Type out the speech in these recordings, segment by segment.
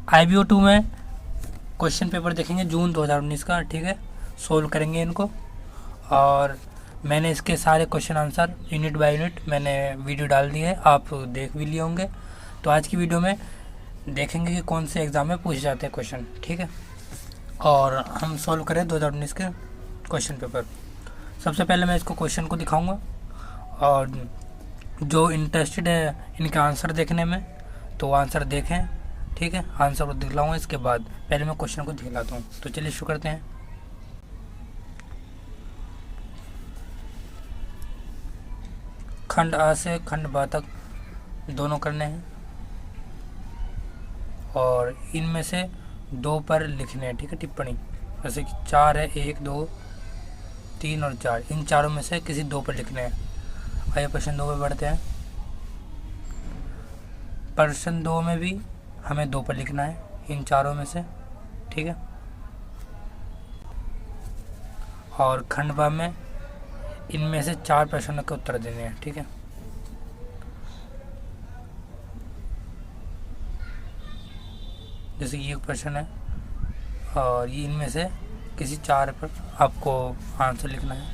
IBO 2 में question paper देखेंगे जून 2019 का, ठीक है। सोल्व करेंगे इनको, और मैंने इसके सारे question answer unit by unit मैंने वीडियो डाल दी है, आप देख भी लिए होंगे। तो आज की वीडियो में देखेंगे कि कौन से एग्ज़ाम में पूछे जाते हैं क्वेश्चन, ठीक है। और हम सॉल्व करें 2019 के क्वेश्चन पेपर। सबसे पहले मैं इसको क्वेश्चन को दिखाऊंगा, और जो इंटरेस्टेड है इनके आंसर देखने में तो आंसर देखें, ठीक है। आंसर को दिखलाऊंगा इसके बाद, पहले मैं क्वेश्चन को दिखलाता हूँ। तो चलिए शुरू करते हैं। खंड अ से खंड ब तक दोनों करने हैं, और इनमें से 2 पर लिखने हैं, ठीक है, टिप्पणी। जैसे कि 4 है, 1 2 3 और 4, इन चारों में से किसी 2 पर लिखने हैं। आइए प्रश्न 2 में बढ़ते हैं। प्रश्न 2 में भी हमें 2 पर लिखना है, इन चारों में से, ठीक है। और खंड ब में इनमें से 4 प्रश्नों के उत्तर देने हैं, ठीक है। जैसे कि एक प्रश्न है, और ये इनमें से किसी 4 पर आपको आंसर लिखना है।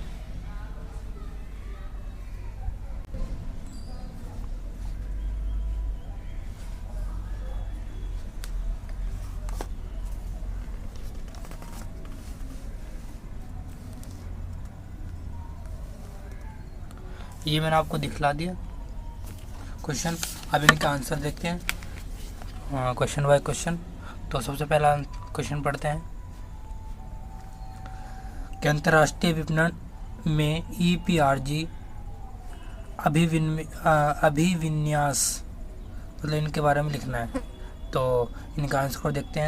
ये मैंने आपको दिखला दिया क्वेश्चन। अब इनका आंसर देखते हैं क्वेश्चन बाय क्वेश्चन। तो सबसे पहला क्वेश्चन पढ़ते हैं कि अंतर्राष्ट्रीय विपणन में EPRG अभिविन्यास, मतलब इनके बारे में लिखना है। तो इनका आंसर को देखते हैं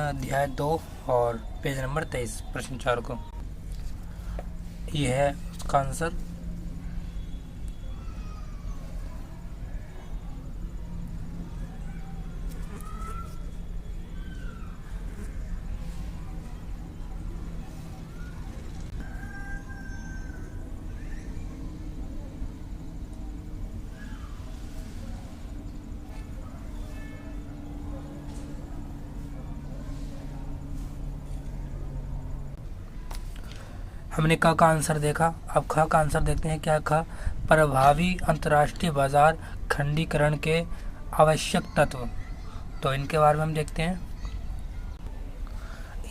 अध्याय 2 और पेज नंबर 23, प्रश्न 4 को। ये है उसका आंसर। हमने क का आंसर देखा, अब ख का आंसर देखते हैं। क्या ख, प्रभावी अंतर्राष्ट्रीय बाजार खंडीकरण के आवश्यक तत्व। तो इनके बारे में हम देखते हैं।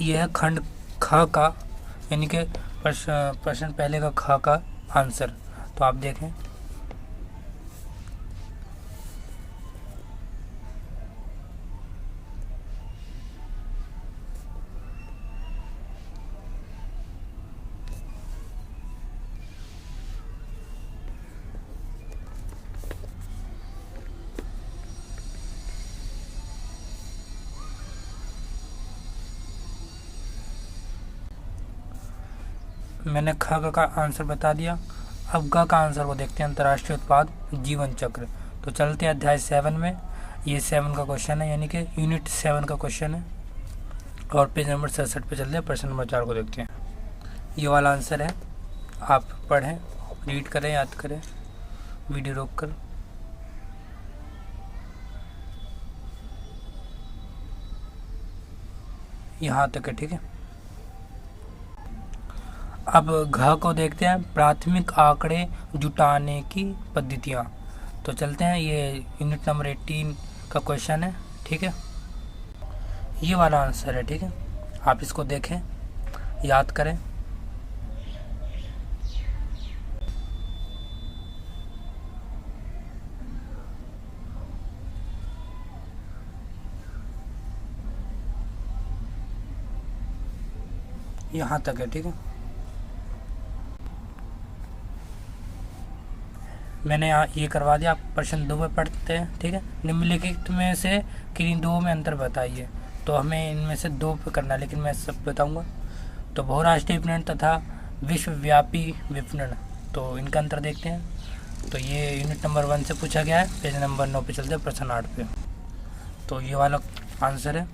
यह खंड ख का, यानी कि प्रश्न पहले का ख का आंसर। तो आप देखें, मैंने ख का आंसर बता दिया। अब ग का आंसर को देखते हैं, अंतर्राष्ट्रीय उत्पाद जीवन चक्र। तो चलते हैं अध्याय 7 में। ये 7 का क्वेश्चन है, यानी कि यूनिट 7 का क्वेश्चन है, और पेज नंबर 67 पे चलते हैं। प्रश्न नंबर 4 को देखते हैं। ये वाला आंसर है, आप पढ़ें, रीड करें, याद करें, वीडियो रोक कर। यहाँ तक है, ठीक है। अब घ को देखते हैं, प्राथमिक आंकड़े जुटाने की पद्धतियाँ। तो चलते हैं, ये यूनिट नंबर 18 का क्वेश्चन है, ठीक है। ये वाला आंसर है, ठीक है। आप इसको देखें, याद करें। यहाँ तक है, ठीक है। मैंने यहाँ ये करवा दिया। आप प्रश्न 2 में पढ़ते हैं, ठीक है। निम्नलिखित में से किन्हीं 2 में अंतर बताइए। तो हमें इनमें से 2 पे करना है, लेकिन मैं सब बताऊंगा। तो बहुराष्ट्रीय विपणन तथा विश्वव्यापी विपणन, तो इनका अंतर देखते हैं। तो ये यूनिट नंबर 1 से पूछा गया है। पेज नंबर 9 पे चलते हैं, प्रश्न 8 पे। तो ये वाला आंसर है।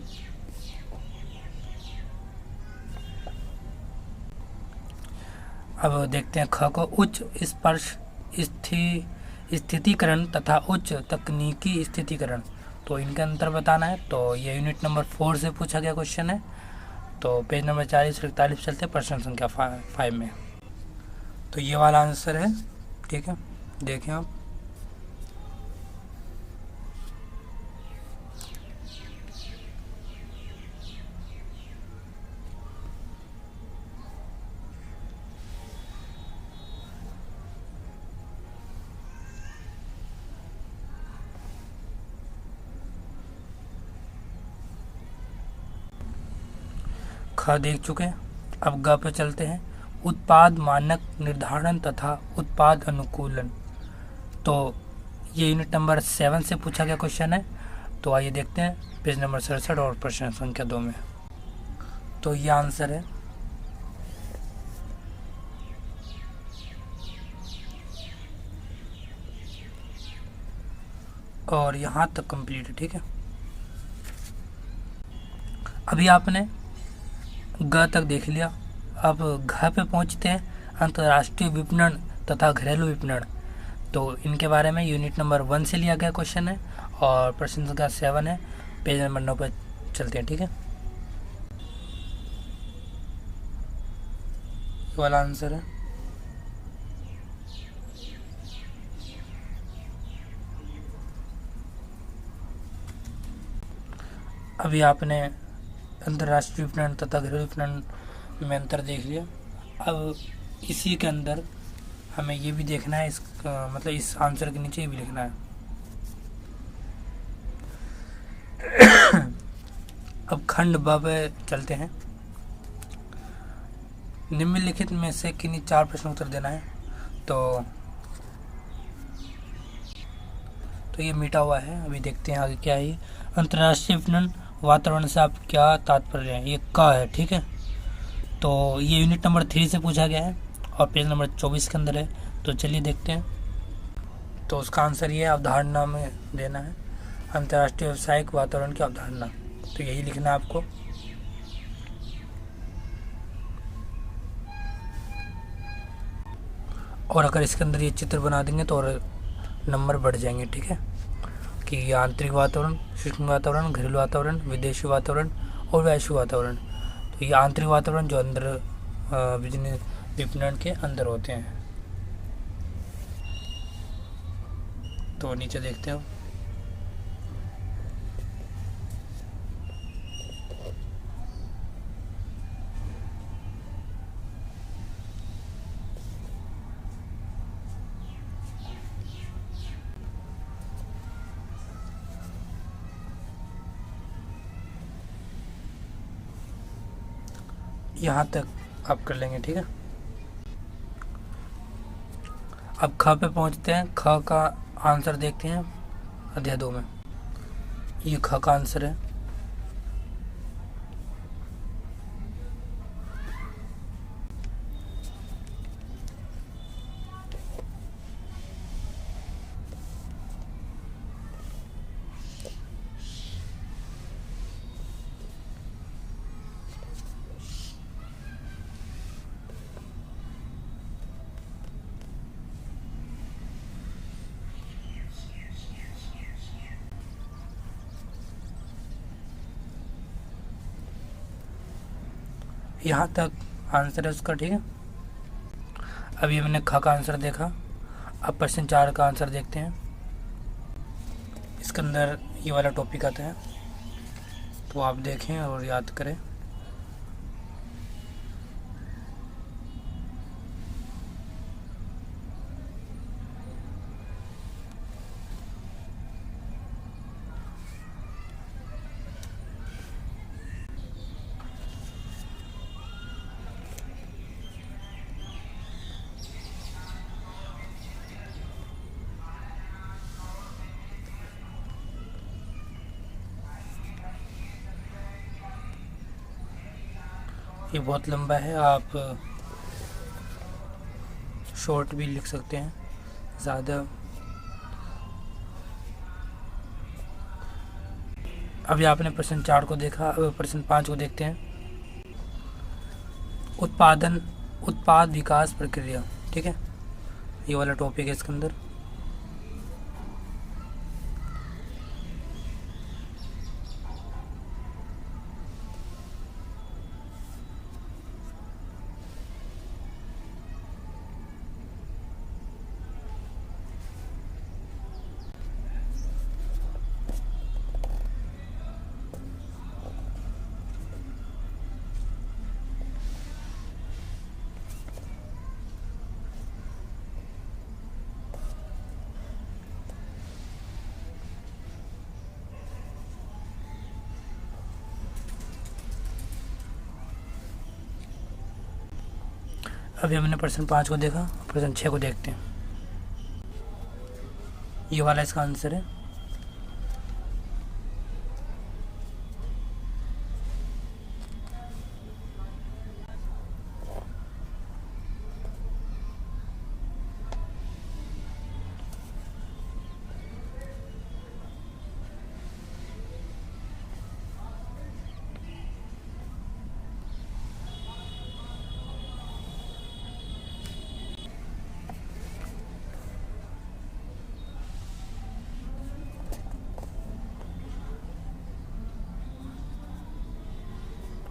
अब देखते हैं ख को, उच्च स्पर्श स्थितिकरण तथा उच्च तकनीकी स्थितिकरण। तो इनका अंतर बताना है। तो ये यूनिट नंबर 4 से पूछा गया क्वेश्चन है। तो पेज नंबर 40 से 41 चलते हैं प्रश्न संख्या 5 में। तो ये वाला आंसर है, ठीक है, देखें आप। ख देख चुके हैं, अब ग पे चलते हैं। उत्पाद मानक निर्धारण तथा उत्पाद अनुकूलन। तो ये यूनिट नंबर 7 से पूछा गया क्वेश्चन है। तो आइए देखते हैं पेज नंबर 67 और प्रश्न संख्या 2 में। तो ये आंसर है। और यहाँ तक कंप्लीट है, ठीक है। अभी आपने ग तक देख लिया, अब घ पे पहुँचते हैं अंतर्राष्ट्रीय विपणन तथा घरेलू विपणन। तो इनके बारे में यूनिट नंबर 1 से लिया गया क्वेश्चन है और प्रश्न संख्या 7 है। पेज नंबर 9 पर चलते हैं, ठीक है। ये वाला आंसर है। अभी आपने अंतर्राष्ट्रीय विपणन तथा घरेलू विपणन में अंतर देख लिया। अब इसी के अंदर हमें ये भी देखना है, मतलब इस आंसर के नीचे ये भी लिखना है। अब खंड ब पे चलते हैं। निम्नलिखित में से किन्हीं 4 प्रश्नों उत्तर देना है। तो ये मिटा हुआ है, अभी देखते हैं आगे क्या है। अंतर्राष्ट्रीय विपणन वातावरण से आप क्या तात्पर्य है, ये का है, ठीक है। तो ये यूनिट नंबर 3 से पूछा गया है और पेज नंबर 24 के अंदर है। तो चलिए देखते हैं। तो उसका आंसर ये अवधारणा में देना है, अंतर्राष्ट्रीय व्यावसायिक वातावरण की अवधारणा। तो यही लिखना है आपको। और अगर इसके अंदर ये चित्र बना देंगे तो और नंबर बढ़ जाएंगे, ठीक है। कि आंतरिक वातावरण, सूक्ष्म वातावरण, घरेलू वातावरण, विदेशी वातावरण और वैश्विक वातावरण। तो ये आंतरिक वातावरण जो अंदर बिजनेस विपणन के अंदर होते हैं। तो नीचे देखते हो। यहाँ तक आप कर लेंगे, ठीक है। अब ख पे पहुँचते हैं। ख का आंसर देखते हैं अध्याय 2 में। ये ख का आंसर है। यहाँ तक आंसर है उसका, ठीक है। अभी हमने ख का आंसर देखा। अब प्रश्न 4 का आंसर देखते हैं। इसके अंदर ये वाला टॉपिक आता है, तो आप देखें और याद करें। ये बहुत लंबा है, आप शॉर्ट भी लिख सकते हैं ज़्यादा। अभी आपने प्रश्न 4 को देखा, अब प्रश्न 5 को देखते हैं। उत्पाद विकास प्रक्रिया, ठीक है। ये वाला टॉपिक है इसके अंदर। अभी हमने प्रश्न 5 को देखा, प्रश्न 6 को देखते हैं। ये वाला इसका आंसर है।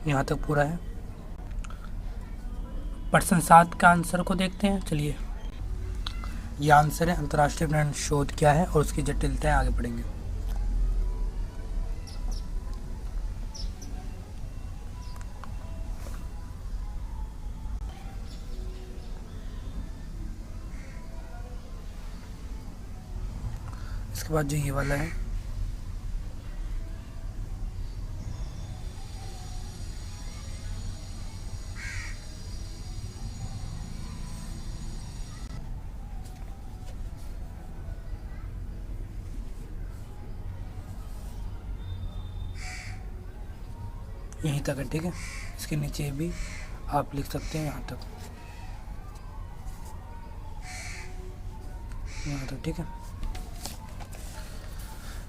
यहाँ तक पूरा है। प्रश्न 7 का आंसर को देखते हैं। चलिए, ये आंसर है अंतर्राष्ट्रीय विपणन शोध क्या है और उसकी जटिलताएं आगे पढ़ेंगे। इसके बाद जो ये वाला है, यहीं तक है, ठीक है। इसके नीचे भी आप लिख सकते हैं यहाँ तक, यहाँ तक, ठीक है।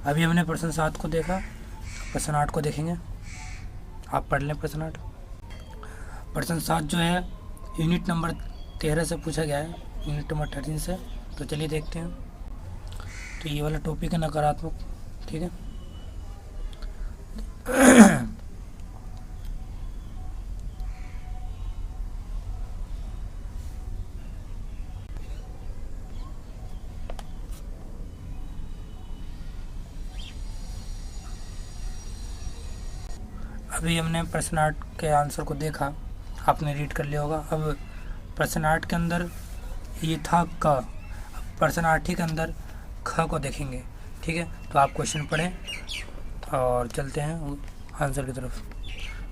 अभी हमने प्रश्न 7 को देखा, प्रश्न 8 को देखेंगे। आप पढ़ लें प्रश्न 8। प्रश्न 7 जो है यूनिट नंबर 13 से पूछा गया है, यूनिट नंबर 13 से। तो चलिए देखते हैं। तो ये वाला टॉपिक है नकारात्मक, ठीक है। अभी हमने प्रश्न 8 के आंसर को देखा, आपने रीड कर लिया होगा। अब प्रश्न 8 के अंदर ये था क, प्रश्न 8 ही के अंदर ख को देखेंगे, ठीक है। तो आप क्वेश्चन पढ़ें और चलते हैं आंसर की तरफ।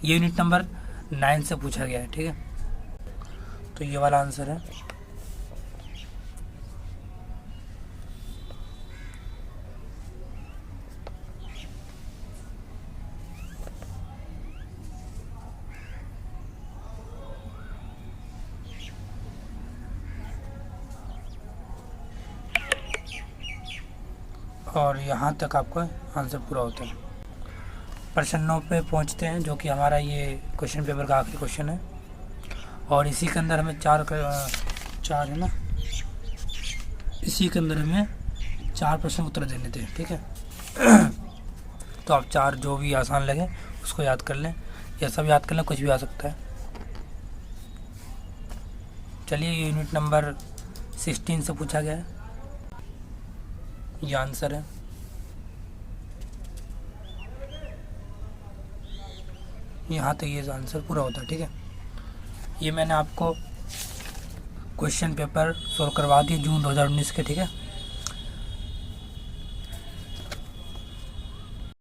ये यूनिट नंबर 9 से पूछा गया है, ठीक है। तो ये वाला आंसर है। और यहाँ तक आपका आंसर पूरा होता है। प्रश्न 9 पे पहुँचते हैं, जो कि हमारा ये क्वेश्चन पेपर का आखिरी क्वेश्चन है। और इसी के अंदर हमें चार है ना, इसी के अंदर हमें 4 प्रश्न उत्तर देने थे, ठीक है। तो आप 4 जो भी आसान लगे उसको याद कर लें, या सब याद कर लें, कुछ भी आ सकता है। चलिए, ये यूनिट नंबर 16 से पूछा गया है। ये आंसर है। यहाँ तक ये आंसर पूरा होता है, ठीक है। ये मैंने आपको क्वेश्चन पेपर सोल्व करवा दिए जून 2019 के, ठीक है।